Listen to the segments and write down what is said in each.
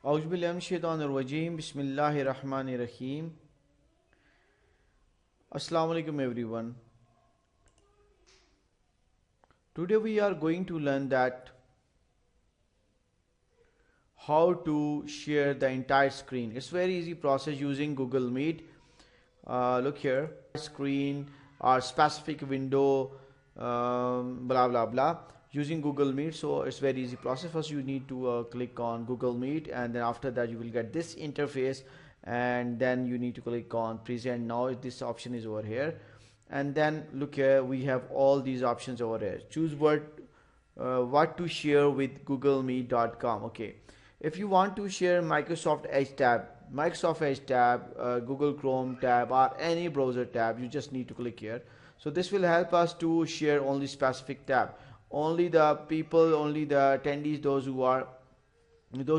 Auzubillahiminash-shaytanir-rajeem. Bismillahir-rahmanir-rahim. Assalamu alaikum everyone. Today we are going to learn that how to share the entire screen. It's very easy process using Google Meet. Look here, screen or specific window, blah blah blah, using Google Meet. So it's very easy process. First you need to click on Google Meet, and then after that you will get this interface, and then you need to click on present now. This option is over here, and then look here, we have all these options over here. Choose what to share with googlemeet.com. Okay, if you want to share Microsoft Edge tab, Google Chrome tab, or any browser tab, you just need to click here. So this will help us to share only specific tab. Only the people, only the attendees, those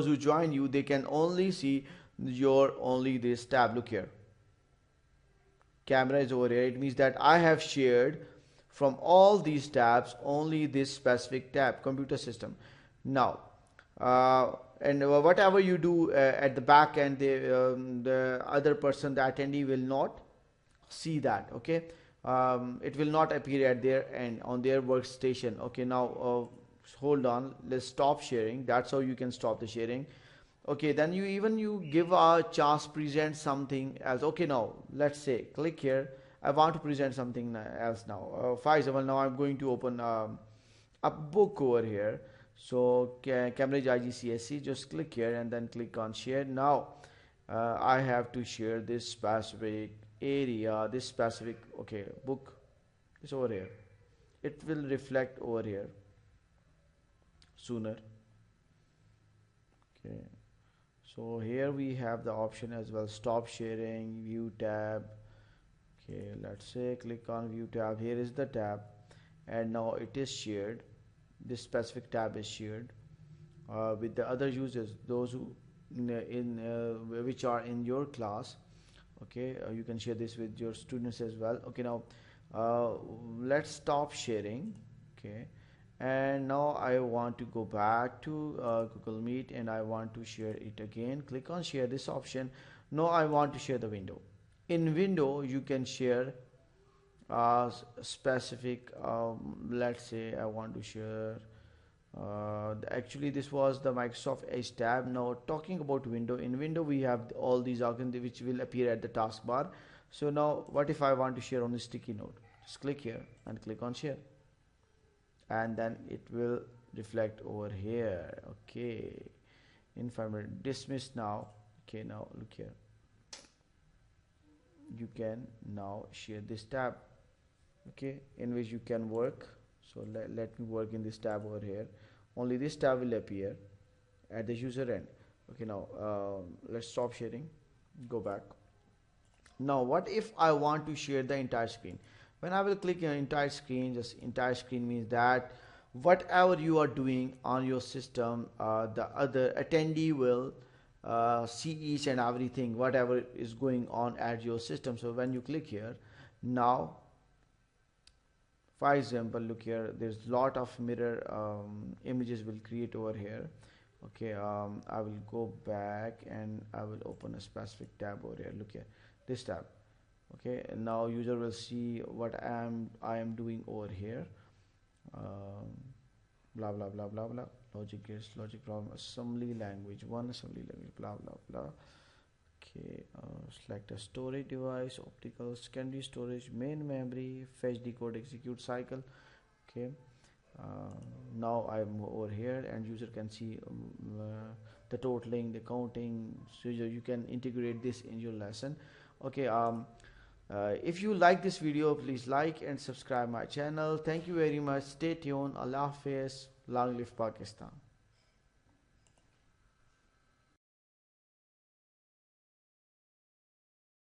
who join you, they can only see your only this tab. Look here, camera is over here. It means that I have shared from all these tabs only this specific tab, computer system. Now and whatever you do at the back end, the other person, the attendee, will not see that. Okay, it will not appear at their end on their workstation. Okay, now hold on, let's stop sharing. That's how you can stop the sharing. Okay, then you give a chance present something else. Okay, now let's say click here, I want to present something else now. For example, now I'm going to open a book over here. So Cambridge IGCSE, just click here and then click on share. Now I have to share this specific area, this specific, okay, book is over here. It will reflect over here sooner. Okay, so here we have the option as well, stop sharing, view tab. Okay, let's say click on view tab. Here is the tab, and now it is shared. This specific tab is shared with the other users, those who which are in your class. Okay, you can share this with your students as well. Okay, now let's stop sharing. Okay, and now I want to go back to Google Meet, and I want to share it again. Click on share this option. Now I want to share the window. In window you can share specific, let's say I want to share actually this was the Microsoft Edge tab. Now talking about window, in window we have all these icons which will appear at the taskbar. So now what if I want to share on the sticky note? Just click here and click on share, and then it will reflect over here. Okay, information dismissed now. Okay, now look here, you can now share this tab, okay, in which you can work. So let me work in this tab over here. Only this tab will appear at the user end. Okay, now let's stop sharing, go back. Now what if I want to share the entire screen? When I will click on entire screen, just entire screen means that whatever you are doing on your system, the other attendee will see each and everything, whatever is going on at your system. So when you click here, now for example, look here, there's lot of mirror images will create over here. Okay, I will go back and I will open a specific tab over here. Look here, this tab. Okay, and now user will see what I am doing over here. Blah blah blah blah blah. Logic gates, logic problem, assembly language 1, assembly language, blah blah blah. Okay, select a storage device, optical, secondary storage, main memory, fetch, decode, execute cycle. Okay, now I'm over here and user can see the totaling, the counting. So you can integrate this in your lesson. Okay, if you like this video, please like and subscribe my channel. Thank you very much. Stay tuned. Allah Hafiz. Long live Pakistan.